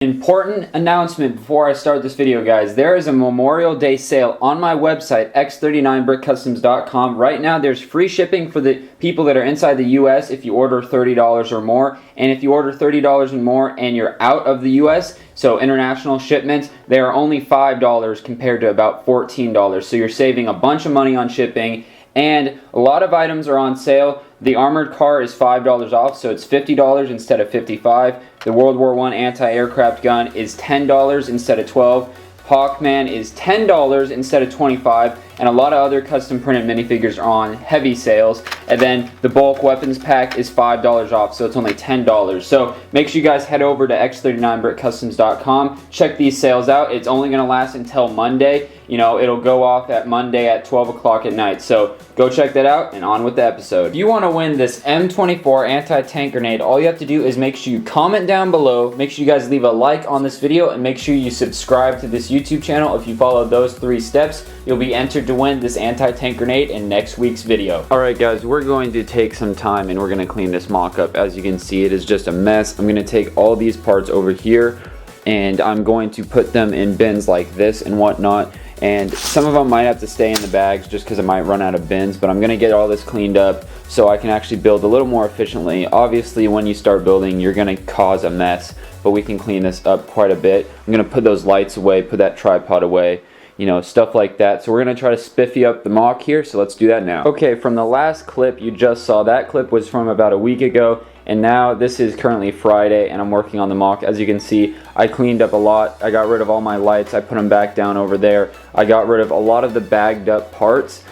Important announcement before I start this video, guys. There is a Memorial Day sale on my website, x39brickcustoms.com. Right now, there's free shipping for the people that are inside the US if you order $30 or more. And if you order $30 and more and you're out of the US, so international shipments, they are only $5 compared to about $14. So you're saving a bunch of money on shipping. And a lot of items are on sale. The armored car is $5 off, so it's $50 instead of $55. The World War I anti-aircraft gun is $10 instead of $12. Hawkman is $10 instead of $25, and a lot of other custom printed minifigures are on heavy sales. And then the bulk weapons pack is $5 off, so it's only $10. So make sure you guys head over to x39brickcustoms.com. Check these sales out. It's only going to last until Monday. You know, it'll go off at Monday at 12 o'clock at night. So go check that out, and on with the episode. If you want to win this M24 anti-tank grenade, all you have to do is make sure you comment down below, make sure you guys leave a like on this video, and make sure you subscribe to this YouTube channel. If you follow those 3 steps, you'll be entered to win this anti-tank grenade in next week's video. Alright guys, we're going to take some time and we're going to clean this mock-up. As you can see, it is just a mess. I'm going to take all these parts over here and I'm going to put them in bins like this and whatnot. And some of them might have to stay in the bags just because I might run out of bins, but I'm going to get all this cleaned up so I can actually build a little more efficiently. Obviously, when you start building, you're going to cause a mess, but we can clean this up quite a bit. I'm going to put those lights away, put that tripod away, you know, stuff like that. So we're going to try to spiffy up the mock here, so let's do that now. Okay, from the last clip you just saw, that clip was from about a week ago. And now this is currently Friday and I'm working on the mock. As you can see, I cleaned up a lot. I got rid of all my lights. I put them back down over there. I got rid of a lot of the bagged up parts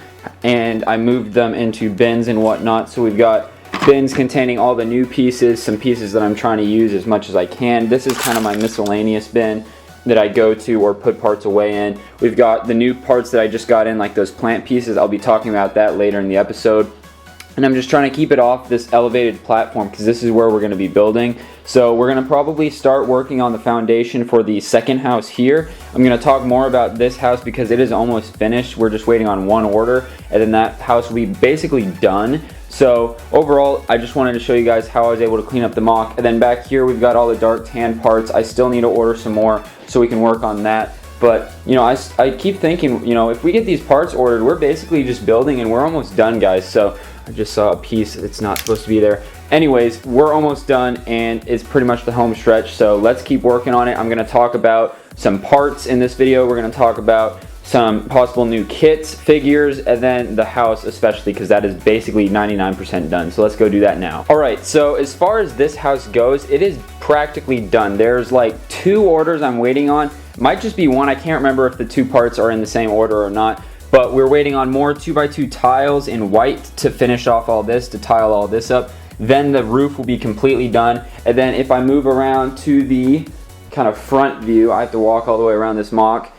and I moved them into bins and whatnot. So we've got bins containing all the new pieces, some pieces that I'm trying to use as much as I can. This is kind of my miscellaneous bin that I go to or put parts away in. We've got the new parts that I just got in, like those plant pieces. I'll be talking about that later in the episode. And I'm just trying to keep it off this elevated platform because this is where we're going to be building. So we're going to probably start working on the foundation for the second house here. I'm going to talk more about this house because it is almost finished. We're just waiting on one order and then that house will be basically done. So overall, I just wanted to show you guys how I was able to clean up the mock. And then back here, we've got all the dark tan parts. I still need to order some more so we can work on that. But, you know, I keep thinking, you know, if we get these parts ordered, we're basically just building and we're almost done, guys. So I just saw a piece that's not supposed to be there. Anyways, we're almost done and it's pretty much the home stretch. So let's keep working on it. I'm going to talk about some parts in this video. We're going to talk about some possible new kits, figures, and then the house especially because that is basically 99% done. So let's go do that now. Alright, so as far as this house goes, it is practically done. There's like 2 orders I'm waiting on. Might just be one. I can't remember if the 2 parts are in the same order or not. But we're waiting on more 2x2 tiles in white to finish off all this, to tile all this up. Then the roof will be completely done. And then if I move around to the kind of front view, I have to walk all the way around this mock.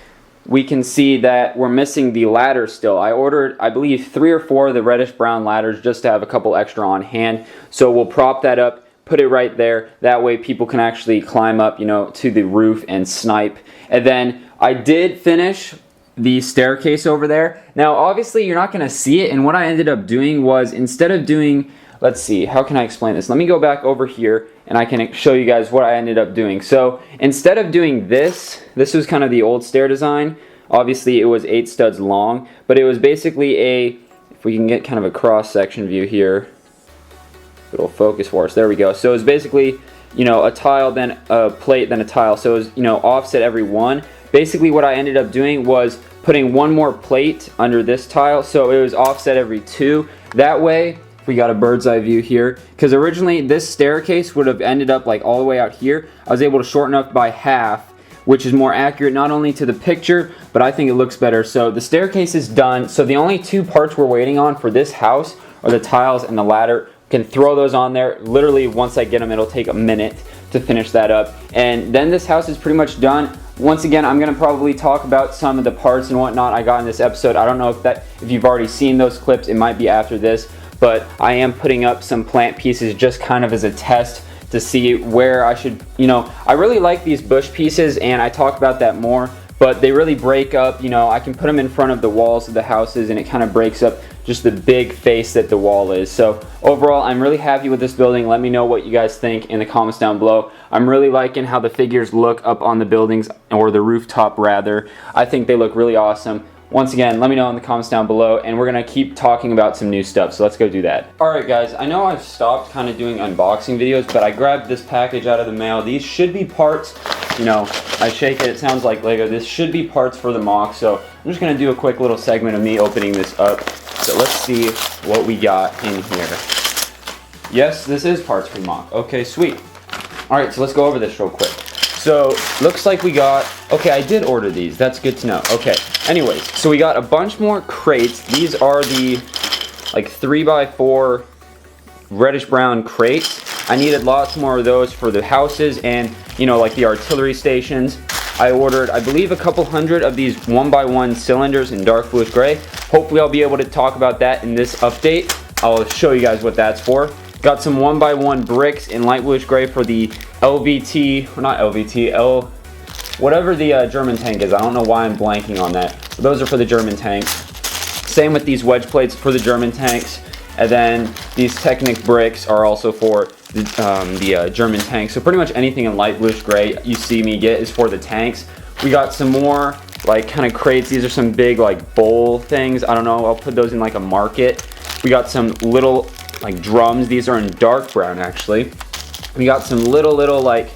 We can see that we're missing the ladder still. I ordered, I believe, 3 or 4 of the reddish brown ladders just to have a couple extra on hand. So we'll prop that up, put it right there. That way people can actually climb up, you know, to the roof and snipe. And then I did finish the staircase over there. Now obviously you're not going to see it, and what I ended up doing was, instead of doing, let's see, how can I explain this? Let me go back over here and I can show you guys what I ended up doing. So instead of doing this was kind of the old stair design. Obviously it was 8 studs long, but it was basically a, if we can get kind of a cross section view here, it'll focus for us. There we go. So it's basically, you know, a tile, then a plate, then a tile. So it was, you know, offset every one. Basically what I ended up doing was putting one more plate under this tile, so it was offset every 2. That way, we got a bird's eye view here, because originally this staircase would have ended up like all the way out here. I was able to shorten up by half, which is more accurate not only to the picture, but I think it looks better. So the staircase is done. So the only 2 parts we're waiting on for this house are the tiles and the ladder. Can throw those on there. Literally, once I get them, it'll take a minute to finish that up. And then this house is pretty much done. Once again, I'm going to probably talk about some of the parts and whatnot I got in this episode. I don't know if you've already seen those clips. It might be after this. But I am putting up some plant pieces just kind of as a test to see where I should, you know, I really like these bush pieces and I talk about that more. But they really break up, you know, I can put them in front of the walls of the houses and it kind of breaks up just the big face that the wall is. So overall, I'm really happy with this building. Let me know what you guys think in the comments down below. I'm really liking how the figures look up on the buildings, or the rooftop rather. I think they look really awesome. Once again, let me know in the comments down below, and we're gonna keep talking about some new stuff, so let's go do that. Alright guys, I know I've stopped kind of doing unboxing videos, but I grabbed this package out of the mail. These should be parts, you know, I shake it, it sounds like Lego. This should be parts for the mock, so I'm just gonna do a quick little segment of me opening this up. So let's see what we got in here. Yes, this is parts for the mock. Okay, sweet. Alright, so let's go over this real quick. So, looks like we got, okay, I did order these. That's good to know. Okay, anyways, so we got a bunch more crates. These are the, like, 3x4 reddish brown crates. I needed lots more of those for the houses and, you know, like the artillery stations. I ordered, I believe, a couple hundred of these 1x1 cylinders in dark bluish gray. Hopefully I'll be able to talk about that in this update. I'll show you guys what that's for. Got some 1x1 bricks in light bluish gray for the LVT, or not LVT, whatever the German tank is. I don't know why I'm blanking on that. So those are for the German tanks. Same with these wedge plates for the German tanks. And then these Technic bricks are also for the German tanks. So pretty much anything in light bluish gray you see me get is for the tanks. We got some more like kind of crates. These are some big like bowl things. I don't know, I'll put those in like a market. We got some little like drums. These are in dark brown actually. We got some little like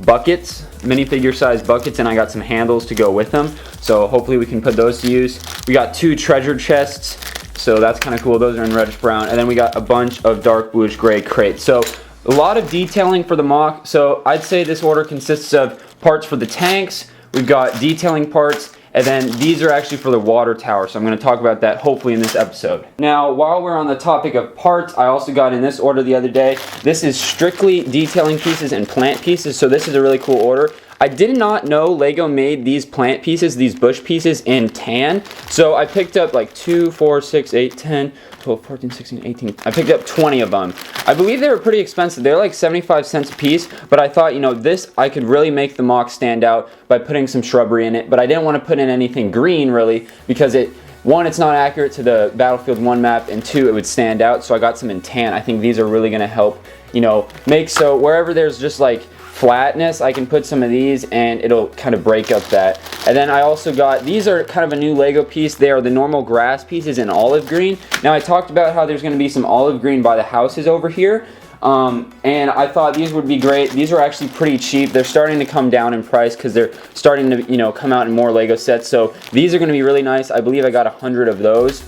buckets, minifigure size buckets, and I got some handles to go with them. So hopefully we can put those to use. We got 2 treasure chests, so that's kind of cool. Those are in reddish brown. And then we got a bunch of dark bluish gray crates. So a lot of detailing for the mock. So I'd say this order consists of parts for the tanks. We've got detailing parts. And then these are actually for the water tower, so I'm going to talk about that hopefully in this episode. Now, while we're on the topic of parts, I also got in this order the other day. This is strictly detailing pieces and plant pieces, so this is a really cool order. I did not know Lego made these plant pieces, these bush pieces, in tan. So I picked up like 2, 4, 6, 8, 10, 12, 14, 16, 18. I picked up 20 of them. I believe they were pretty expensive. They're like 75 cents a piece, but I thought, you know, this, I could really make the mock stand out by putting some shrubbery in it, but I didn't want to put in anything green really, because one, it's not accurate to the Battlefield 1 map, and 2, it would stand out, so I got some in tan. I think these are really going to help, you know, make so wherever there's just like flatness, I can put some of these and it'll kind of break up that. And then I also got, these are kind of a new Lego piece. They are the normal grass pieces in olive green. Now I talked about how there's going to be some olive green by the houses over here. And I thought these would be great. These are actually pretty cheap. They're starting to come down in price because they're starting to, you know, come out in more Lego sets. So these are going to be really nice. I believe I got 100 of those.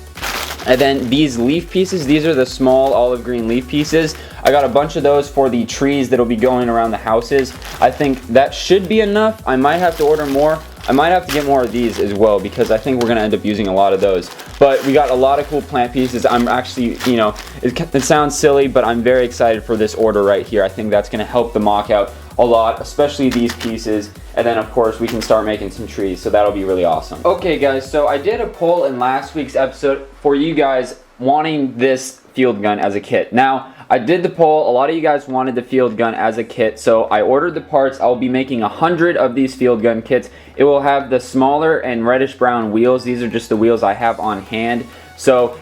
And then these leaf pieces, these are the small olive green leaf pieces. I got a bunch of those for the trees that'll be going around the houses. I think that should be enough. I might have to order more. I might have to get more of these as well because I think we're going to end up using a lot of those. But we got a lot of cool plant pieces. I'm actually, you know, it sounds silly, but I'm very excited for this order right here. I think that's going to help the mock out a lot, especially these pieces. And then of course we can start making some trees, so that'll be really awesome. Okay guys, so I did a poll in last week's episode for you guys wanting this field gun as a kit. Now, I did the poll. A lot of you guys wanted the field gun as a kit, so I ordered the parts. I'll be making 100 of these field gun kits. It will have the smaller and reddish brown wheels. These are just the wheels I have on hand. So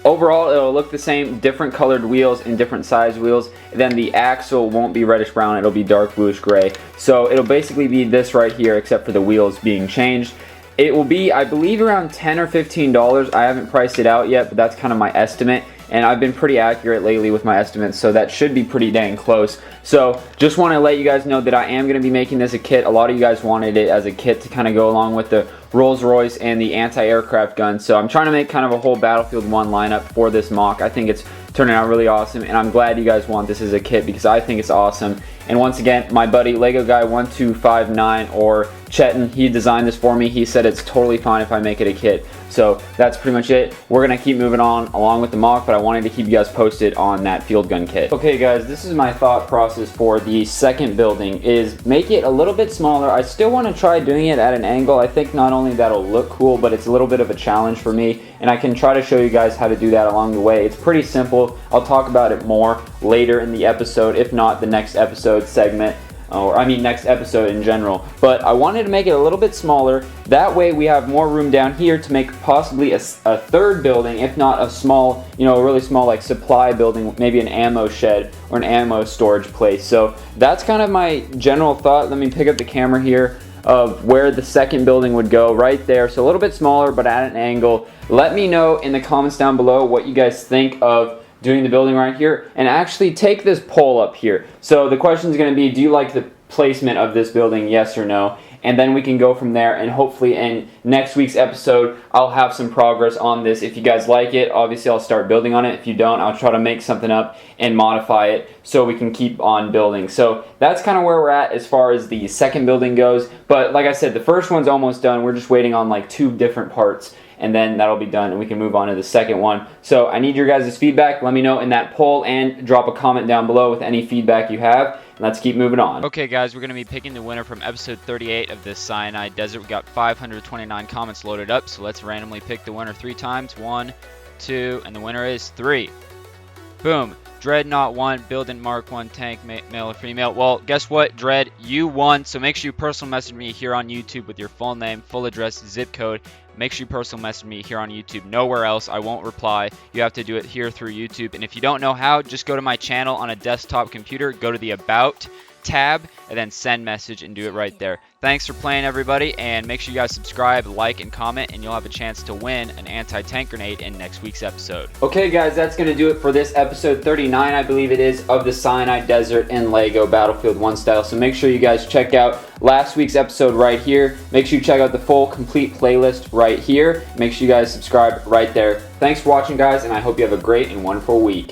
overall, it'll look the same, different colored wheels and different size wheels. And then the axle won't be reddish brown, it'll be dark bluish gray. So it'll basically be this right here, except for the wheels being changed. It will be, I believe, around $10 or $15. I haven't priced it out yet, but that's kind of my estimate. And I've been pretty accurate lately with my estimates, so that should be pretty dang close. So just want to let you guys know that I am going to be making this a kit. A lot of you guys wanted it as a kit to kind of go along with the Rolls-Royce and the anti-aircraft gun. So I'm trying to make kind of a whole Battlefield 1 lineup for this mock. I think it's turning out really awesome, and I'm glad you guys want this as a kit because I think it's awesome. And once again, my buddy Lego Guy 1259, or Chetan, he designed this for me. He said it's totally fine if I make it a kit. So that's pretty much it. We're going to keep moving on along with the mock, but I wanted to keep you guys posted on that field gun kit. Okay guys, this is my thought process for the second building, is make it a little bit smaller. I still want to try doing it at an angle. I think not only that'll look cool, but it's a little bit of a challenge for me, and I can try to show you guys how to do that along the way. It's pretty simple. I'll talk about it more later in the episode, if not the next episode segment. or I mean next episode in general. But I wanted to make it a little bit smaller. That way we have more room down here to make possibly a third building, if not a small, you know, a really small like supply building, maybe an ammo shed or an ammo storage place. So that's kind of my general thought. Let me pick up the camera here of where the second building would go, right there. So a little bit smaller, but at an angle. Let me know in the comments down below what you guys think of doing the building right here, and actually take this poll up here. So the question is going to be, do you like the placement of this building, yes or no? And then we can go from there, and hopefully in next week's episode I'll have some progress on this. If you guys like it, obviously I'll start building on it. If you don't, I'll try to make something up and modify it so we can keep on building. So that's kind of where we're at as far as the second building goes. But like I said, the first one's almost done. We're just waiting on like 2 different parts, and then that'll be done and we can move on to the second one. So I need your guys' feedback. Let me know in that poll and drop a comment down below with any feedback you have. Let's keep moving on. Okay guys, we're going to be picking the winner from episode 38 of this Sinai Desert. We got 529 comments loaded up, so let's randomly pick the winner 3 times. 1, 2, and the winner is 3. Boom. Dreadnought won. Building Mark 1 tank, male or female. Well, guess what, Dread? You won, so make sure you personal message me here on YouTube with your full name, full address, zip code. Make sure you personal message me here on YouTube. Nowhere else. I won't reply. You have to do it here through YouTube. And if you don't know how, just go to my channel on a desktop computer, go to the About tab, and then send message and do it right there. Thanks for playing, everybody, and make sure you guys subscribe, like, and comment, and you'll have a chance to win an anti-tank grenade in next week's episode. Okay guys, that's going to do it for this episode 39, I believe it is, of the Sinai Desert in LEGO Battlefield 1 style. So make sure you guys check out last week's episode right here. Make sure you check out the full complete playlist right here. Make sure you guys subscribe right there. Thanks for watching guys, and I hope you have a great and wonderful week.